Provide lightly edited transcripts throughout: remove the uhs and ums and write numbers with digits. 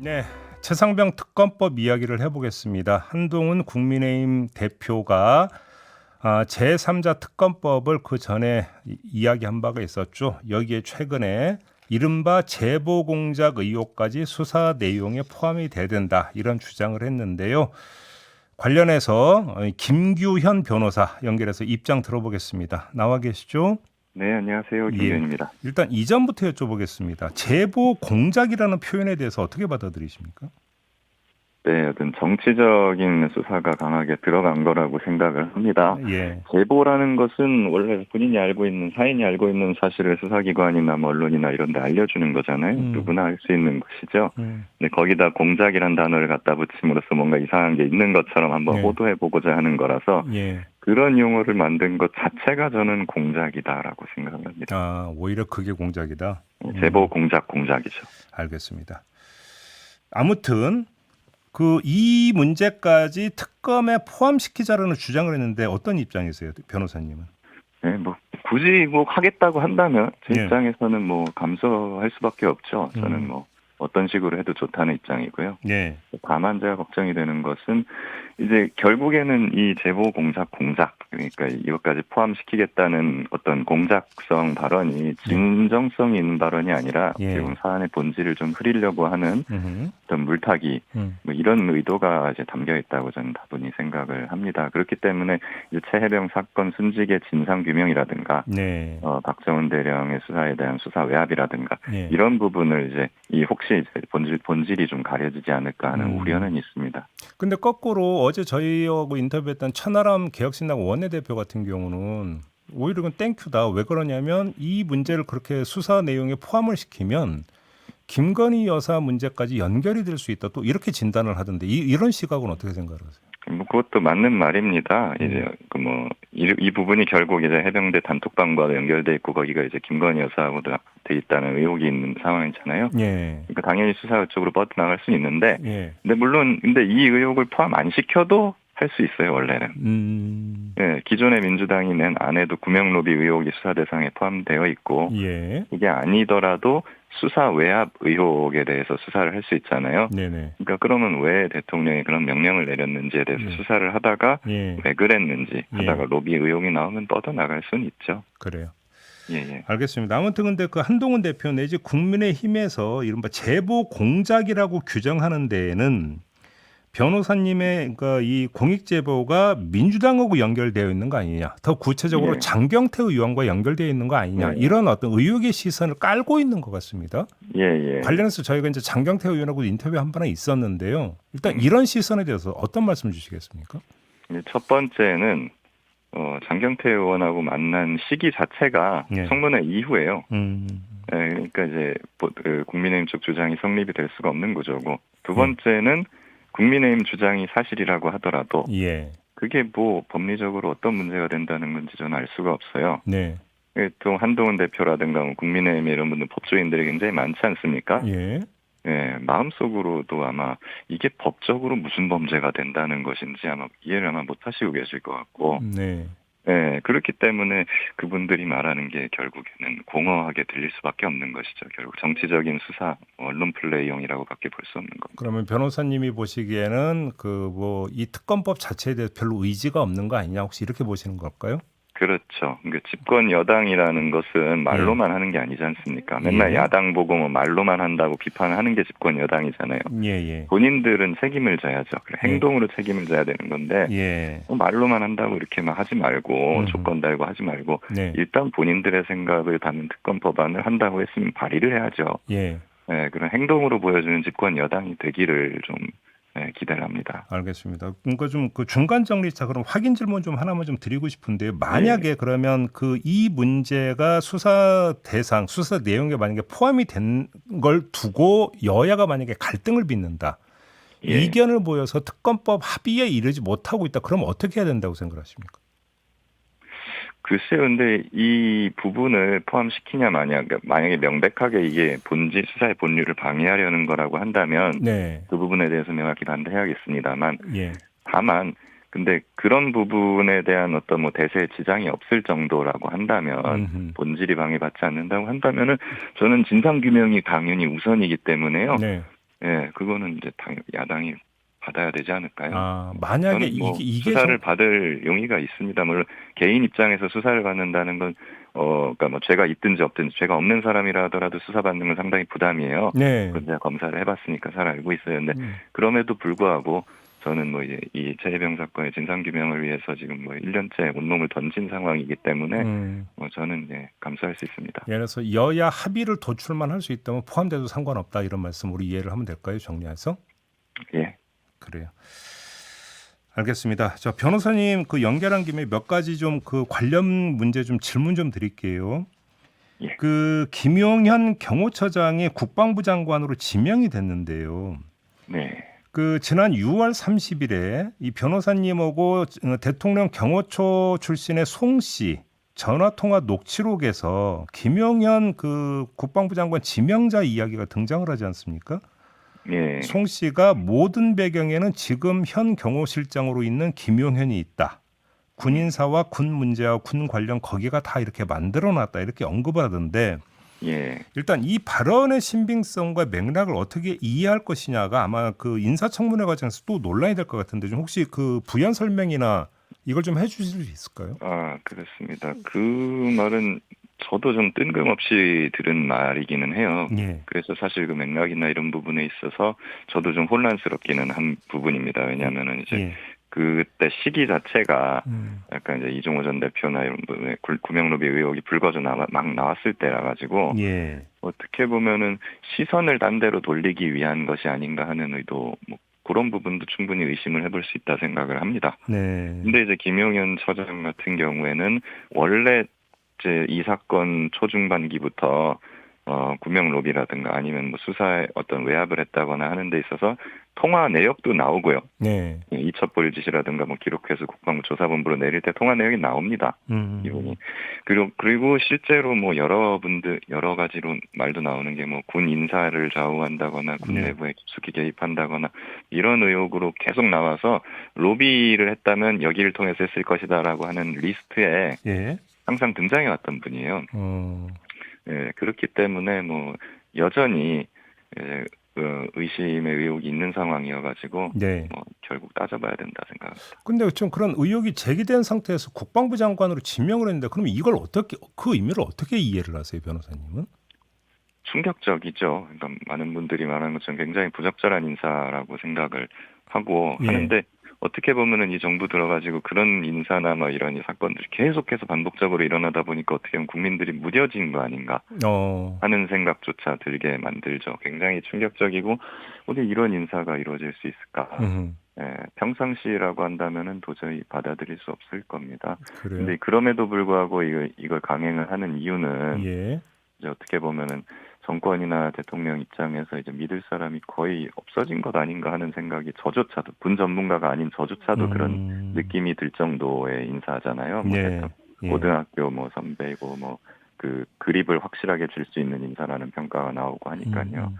네, 최상병 특검법 이야기를 해보겠습니다. 한동훈 국민의힘 대표가 제3자 특검법을 그 전에 이야기한 바가 있었죠. 여기에 최근에 이른바 제보 공작 의혹까지 수사 내용에 포함이 돼야 된다 이런 주장을 했는데요. 관련해서 김규현 변호사 연결해서 입장 들어보겠습니다. 나와 계시죠? 네, 안녕하세요. 예. 김규현입니다. 일단 이전부터 여쭤보겠습니다. 제보 공작이라는 표현에 대해서 어떻게 받아들이십니까? 네, 어떤 정치적인 수사가 강하게 들어간 거라고 생각을 합니다. 예. 제보라는 것은 원래 본인이 알고 있는, 사인이 알고 있는 사실을 수사기관이나 뭐 언론이나 이런 데 알려주는 거잖아요. 누구나 알 수 있는 것이죠. 근데 거기다 공작이란 단어를 갖다 붙임으로써 뭔가 이상한 게 있는 것처럼 한번 예. 호도해보고자 하는 거라서 예. 그런 용어를 만든 것 자체가 저는 공작이다라고 생각을 합니다. 오히려 그게 공작이다. 제보 공작이죠. 알겠습니다. 아무튼 이 문제까지 특검에 포함시키자라는 주장을 했는데 어떤 입장이세요, 변호사님은? 네, 뭐 굳이 뭐 하겠다고 한다면 제 예. 입장에서는 뭐 감수할 수밖에 없죠. 저는 뭐 어떤 식으로 해도 좋다는 입장이고요. 예. 다만 제가 걱정이 되는 것은 이제 결국에는 이 제보 공작 그러니까 이것까지 포함시키겠다는 어떤 공작성 발언이 진정성이 있는 발언이 아니라 예. 지금 사안의 본질을 좀 흐리려고 하는 어떤 물타기 뭐 이런 의도가 이제 담겨 있다고 저는 다분히 생각을 합니다. 그렇기 때문에 이제 최혜병 사건 순직의 진상 규명이라든가 네. 박정훈 대령의 수사에 대한 수사 외압이라든가 예. 이런 부분을 이제 혹시 이제 본질이 좀 가려지지 않을까 하는 우려는 있습니다. 근데 거꾸로 어제 저희하고 인터뷰했던 천하람 개혁신당 원내대표 같은 경우는 오히려 그건 땡큐다. 왜 그러냐면 이 문제를 그렇게 수사 내용에 포함을 시키면 김건희 여사 문제까지 연결이 될 수 있다. 또 이렇게 진단을 하던데 이런 시각은 어떻게 생각하세요? 뭐 그것도 맞는 말입니다. 이제 이 부분이 결국 이제 해병대 단톡방과 연결돼 있고 거기가 이제 김건희 여사하고도 돼 있다는 의혹이 있는 상황이잖아요. 예. 그러니까 당연히 수사 쪽으로 뻗어나갈 수는 있는데, 예. 근데 이 의혹을 포함 안 시켜도 할 수 있어요 원래는. 예, 기존의 민주당이 낸 안에도 구명로비 의혹이 수사 대상에 포함되어 있고, 예. 이게 아니더라도 수사 외압 의혹에 대해서 수사를 할 수 있잖아요. 네네. 그러니까 그러면 왜 대통령이 그런 명령을 내렸는지에 대해서 수사를 하다가 예. 왜 그랬는지 하다가 로비 의혹이 나오면 뻗어나갈 수는 있죠. 그래요. 예. 알겠습니다. 아무튼 근데 한동훈 대표 내지 국민의힘에서 이른바 제보 공작이라고 규정하는 데에는 변호사님의 이 공익 제보가 민주당하고 연결되어 있는 거 아니냐? 더 구체적으로 예. 장경태 의원과 연결되어 있는 거 아니냐? 예. 이런 어떤 의혹의 시선을 깔고 있는 것 같습니다. 예. 관련해서 저희가 이제 장경태 의원하고 인터뷰 한 번은 있었는데요. 일단 이런 시선에 대해서 어떤 말씀 주시겠습니까? 첫 번째는 장경태 의원하고 만난 시기 자체가 예. 청문회 이후예요. 음. 그러니까 이제 국민의힘 쪽 주장이 성립이 될 수가 없는 구조고, 두 번째는 국민의힘 주장이 사실이라고 하더라도 예. 그게 뭐 법리적으로 어떤 문제가 된다는 건지 저는 알 수가 없어요. 네. 또 한동훈 대표라든가 국민의힘 이런 분들 법조인들이 굉장히 많지 않습니까? 예. 마음속으로도 아마 이게 법적으로 무슨 범죄가 된다는 것인지 아마 이해를 못 하시고 계실 것 같고, 네. 그렇기 때문에 그분들이 말하는 게 결국에는 공허하게 들릴 수밖에 없는 것이죠. 결국 정치적인 수사, 언론 플레이용이라고밖에 볼 수 없는 겁니다. 그러면 변호사님이 보시기에는 이 특검법 자체에 대해서 별로 의지가 없는 거 아니냐, 혹시 이렇게 보시는 걸까요? 그렇죠. 그러니까 집권 여당이라는 것은 말로만 하는 게 아니지 않습니까? 맨날 야당 보고 뭐 말로만 한다고 비판하는 게 집권 여당이잖아요. 예. 본인들은 책임을 져야죠. 행동으로 책임을 져야 되는 건데, 예. 말로만 한다고 이렇게 막 하지 말고 조건 달고 하지 말고 네. 일단 본인들의 생각을 담은 특검 법안을 한다고 했으면 발의를 해야죠. 예. 그런 행동으로 보여주는 집권 여당이 되기를 좀 기대를 합니다. 알겠습니다. 그러니까 좀 중간 정리차 그럼 확인 질문 좀 하나만 좀 드리고 싶은데요. 만약에 그러면 이 문제가 수사 대상, 수사 내용에 만약에 포함이 된 걸 두고 여야가 만약에 갈등을 빚는다. 이견을 보여서 특검법 합의에 이르지 못하고 있다. 그럼 어떻게 해야 된다고 생각하십니까? 글쎄요, 근데 이 부분을 포함시키냐 만약에 명백하게 이게 수사의 본류를 방해하려는 거라고 한다면 그 부분에 대해서 명확히 반대해야겠습니다만, 다만 근데 그런 부분에 대한 어떤 대세에 지장이 없을 정도라고 한다면, 본질이 방해받지 않는다고 한다면은 저는 진상 규명이 당연히 우선이기 때문에요. 예, 그거는 이제 야당이 받아야 되지 않을까요? 아, 만약에 저는 뭐 이게 수사를 받을 용의가 있습니다. 물론 개인 입장에서 수사를 받는다는 건 그러니까 뭐 죄가 있든지 없든지 죄가 없는 사람이라 하더라도 수사받는 건 상당히 부담이에요. 네. 그건 제가 검사를 해봤으니까 잘 알고 있어요. 근데 그럼에도 불구하고 저는 뭐 이제 이 최혜병 사건의 진상규명을 위해서 지금 뭐 1년째 온몸을 던진 상황이기 때문에 뭐 저는 이제 감수할 수 있습니다. 예를 들어서 여야 합의를 도출만 할 수 있다면 포함돼도 상관없다 이런 말씀으로 이해를 하면 될까요? 정리해서? 예. 그래요. 알겠습니다. 저 변호사님 그 연결한 김에 몇 가지 좀 그 관련 문제 좀 질문 좀 드릴게요. 예. 그 김용현 경호처장이 국방부 장관으로 지명이 됐는데요. 네. 그 지난 6월 30일에 이 변호사님하고 대통령 경호처 출신의 송 씨 전화 통화 녹취록에서 김용현 그 국방부 장관 지명자 이야기가 등장을 하지 않습니까? 예. 송 씨가 모든 배경에는 지금 현 경호실장으로 있는 김용현이 있다. 군인사와 군 문제와 군 관련 거기가 다 이렇게 만들어놨다 이렇게 언급을 하던데 예. 일단 이 발언의 신빙성과 맥락을 어떻게 이해할 것이냐가 아마 그 인사청문회 과정에서 또 논란이 될 것 같은데 좀 혹시 그 부연 설명이나 이걸 좀 해주실 수 있을까요? 아, 그렇습니다. 그 말은 저도 좀 뜬금없이 들은 말이기는 해요. 예. 그래서 사실 그 맥락이나 이런 부분에 있어서 저도 좀 혼란스럽기는 한 부분입니다. 왜냐하면은 이제 예. 그때 시기 자체가 약간 이제 이종호 전 대표나 이런 분의 구명로비 의혹이 불거져 막 나왔을 때라 가지고 예. 어떻게 보면은 시선을 딴 데로 돌리기 위한 것이 아닌가 하는 의도 뭐 그런 부분도 충분히 의심을 해볼 수 있다 생각을 합니다. 네. 근데 이제 김용현 처장 같은 경우에는 원래 이제 이 사건 초중반기부터 구명 로비라든가 아니면 뭐 수사에 어떤 외압을 했다거나 하는 데 있어서 통화 내역도 나오고요. 네. 이첩보일 지시라든가 뭐 기록해서 국방부 조사본부로 내릴 때 통화 내역이 나옵니다. 이분이. 그리고 실제로 뭐 여러 가지로 말도 나오는 게 뭐 군 인사를 좌우한다거나 군 내부에 깊숙이 개입한다거나 이런 의혹으로 계속 나와서 로비를 했다면 여기를 통해서 했을 것이다라고 하는 리스트에 예. 항상 등장해 왔던 분이에요. 예, 그렇기 때문에 뭐 여전히 의심의 의혹이 있는 상황이어가지고 네. 뭐 결국 따져봐야 된다 생각합니다. 근데 좀 그런 의혹이 제기된 상태에서 국방부 장관으로 지명을 했는데 그럼 이걸 어떻게 그 의미를 어떻게 이해를 하세요, 변호사님은? 충격적이죠. 그러니까 많은 분들이 말하는 것처럼 굉장히 부적절한 인사라고 생각을 하고 예. 하는데 어떻게 보면은 이 정부 들어가지고 그런 인사나 뭐 이런 사건들이 계속해서 반복적으로 일어나다 보니까 어떻게 보면 국민들이 무뎌진 거 아닌가 하는 생각조차 들게 만들죠. 굉장히 충격적이고 어떻게 이런 인사가 이루어질 수 있을까? 예, 평상시라고 한다면은 도저히 받아들일 수 없을 겁니다. 그런데 그럼에도 불구하고 이걸 강행을 하는 이유는 예. 이제 어떻게 보면은 정권이나 대통령 입장에서 이제 믿을 사람이 거의 없어진 것 아닌가 하는 생각이 저조차도 군 전문가가 아닌 저조차도 그런 느낌이 들 정도의 인사잖아요. 뭐 고등학교 뭐 선배고 뭐 그 그립을 확실하게 줄 수 있는 인사라는 평가가 나오고 하니까요.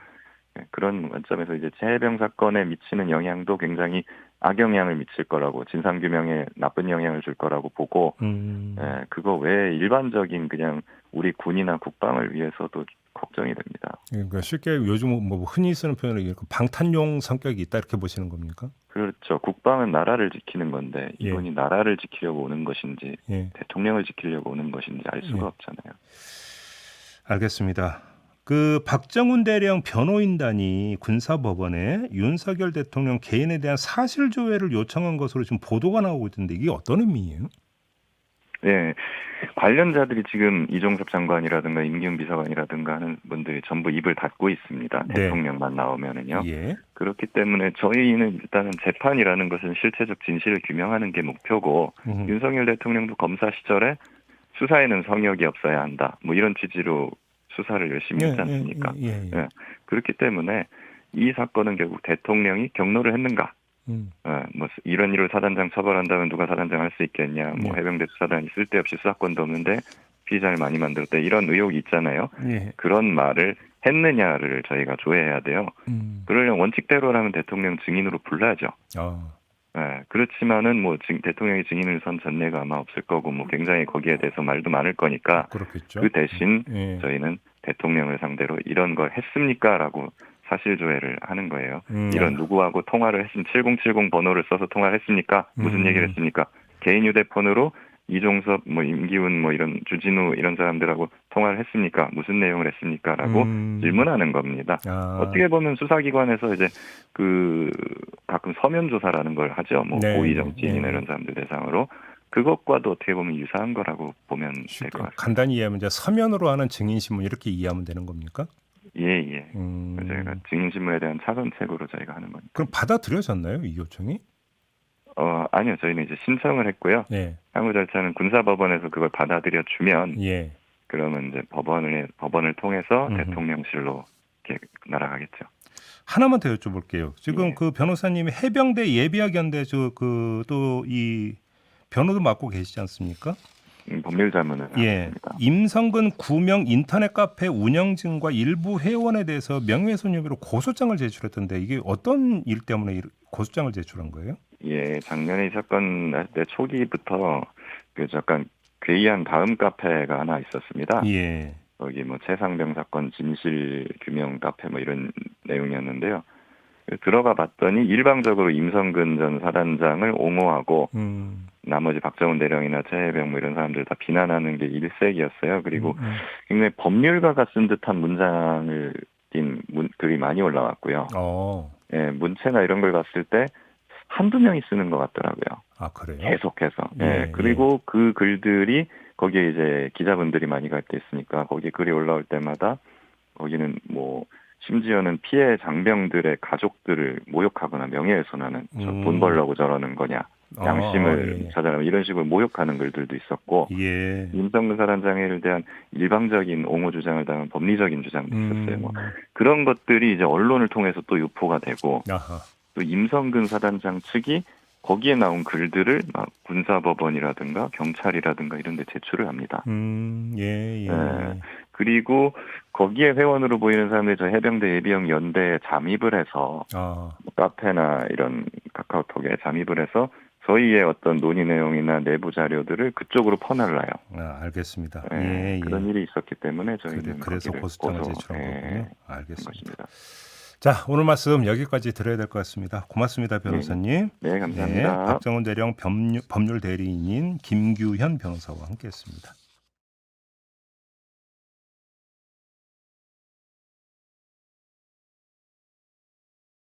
네, 그런 관점에서 이제 최혜병 사건에 미치는 영향도 굉장히 악영향을 미칠 거라고 진상규명에 나쁜 영향을 줄 거라고 보고 예, 그거 외에 일반적인 그냥 우리 군이나 국방을 위해서도 걱정이 됩니다. 그러니까 쉽게 요즘 뭐 흔히 쓰는 표현으로 방탄용 성격이 있다 이렇게 보시는 겁니까? 그렇죠. 국방은 나라를 지키는 건데 이분이 나라를 지키려고 오는 것인지 대통령을 지키려고 오는 것인지 알 수가 없잖아요. 알겠습니다. 그 박정훈 대령 변호인단이 군사법원에 윤석열 대통령 개인에 대한 사실 조회를 요청한 것으로 지금 보도가 나오고 있는데 이게 어떤 의미예요? 네, 관련자들이 지금 이종섭 장관이라든가 임기훈 비서관이라든가 하는 분들이 전부 입을 닫고 있습니다. 대통령만 나오면은요. 그렇기 때문에 저희는 일단은 재판이라는 것은 실체적 진실을 규명하는 게 목표고 윤석열 대통령도 검사 시절에 수사에는 성역이 없어야 한다. 뭐 이런 취지로 수사를 열심히 했지 않습니까? 예. 그렇기 때문에 이 사건은 결국 대통령이 경로를 했는가? 뭐 이런 일을 사단장 처벌한다면 누가 사단장 할 수 있겠냐? 뭐 해병대 수사단이 쓸데없이 수사권도 없는데 피의자를 많이 만들었다 이런 의혹이 있잖아요. 그런 말을 했느냐를 저희가 조회해야 돼요. 그러려면 원칙대로라면 대통령 증인으로 불러야죠. 그렇지만은 뭐 대통령이 증인을 선 전례가 아마 없을 거고 뭐 굉장히 거기에 대해서 말도 많을 거니까 그렇겠죠. 그 대신 저희는 대통령을 상대로 이런 걸 했습니까라고 사실 조회를 하는 거예요. 이런 누구하고 통화를 했으면 7070 번호를 써서 통화를 했습니까? 무슨 얘기를 했습니까? 개인 휴대폰으로 이종섭, 뭐 임기훈, 뭐 이런 주진우 이런 사람들하고 통화를 했습니까? 무슨 내용을 했습니까?라고 질문하는 겁니다. 어떻게 보면 수사기관에서 이제 그 가끔 서면 조사라는 걸 하죠. 뭐 고위 정치인이나 이런 사람들 대상으로. 그것과도 어떻게 보면 유사한 거라고 보면 될 것 같습니다. 간단히 이해하면 이제 서면으로 하는 증인신문 이렇게 이해하면 되는 겁니까? 예. 저희가 증인신문에 대한 차선책으로 저희가 하는 겁니다. 그럼 받아들여졌나요, 이 요청이? 아니요. 저희는 이제 신청을 했고요. 향후 절차는 군사법원에서 그걸 받아들여 주면 그러면 이제 법원을 통해서 대통령실로 이렇게 날아가겠죠. 하나만 더 여쭤볼게요. 지금 그 변호사님이 해병대 예비학연대 또 이 변호도 맡고 계시지 않습니까? 법률 자문을 하고 있습니다. 임성근 구명 인터넷 카페 운영진과 일부 회원에 대해서 명예훼손 혐의로 고소장을 제출했던데 이게 어떤 일 때문에 고소장을 제출한 거예요? 작년에 이 사건 날 때 초기부터 그 약간 괴이한 다음 카페가 하나 있었습니다. 거기 뭐 최상병 사건 진실 규명 카페 뭐 이런 내용이었는데요. 들어가 봤더니 일방적으로 임성근 전 사단장을 옹호하고 나머지 박정훈 대령이나 최혜병 뭐 이런 사람들 다 비난하는 게 일색이었어요. 그리고 굉장히 법률가가 쓴 듯한 문장을 띈 글이 많이 올라왔고요. 문체나 이런 걸 봤을 때 한두 명이 쓰는 것 같더라고요. 그래요? 계속해서. 그리고 그 글들이 거기에 이제 기자분들이 많이 갈 때 있으니까 거기에 글이 올라올 때마다 거기는 뭐 심지어는 피해 장병들의 가족들을 모욕하거나 명예훼손하는 돈 벌려고 저러는 거냐. 양심을 찾아내면 이런 식으로 모욕하는 글들도 있었고 임성근 사단장에 대한 일방적인 옹호 주장을 당한 법리적인 주장도 있었어요. 뭐 그런 것들이 이제 언론을 통해서 또 유포가 되고 또 임성근 사단장 측이 거기에 나온 글들을 막 군사법원이라든가 경찰이라든가 이런 데 제출을 합니다. 그리고 거기에 회원으로 보이는 사람들이 저 해병대 예비역 연대에 잠입을 해서 카페나 이런 카카오톡에 잠입을 해서 저희의 어떤 논의 내용이나 내부 자료들을 그쪽으로 퍼날라요. 알겠습니다. 그런 일이 있었기 때문에 저희는 그래서 고소장을 제출한 거군요. 알겠습니다. 자, 오늘 말씀 여기까지 들어야 될 것 같습니다. 고맙습니다, 변호사님. 네, 감사합니다. 박정훈 대령 법률 대리인인 김규현 변호사와 함께했습니다.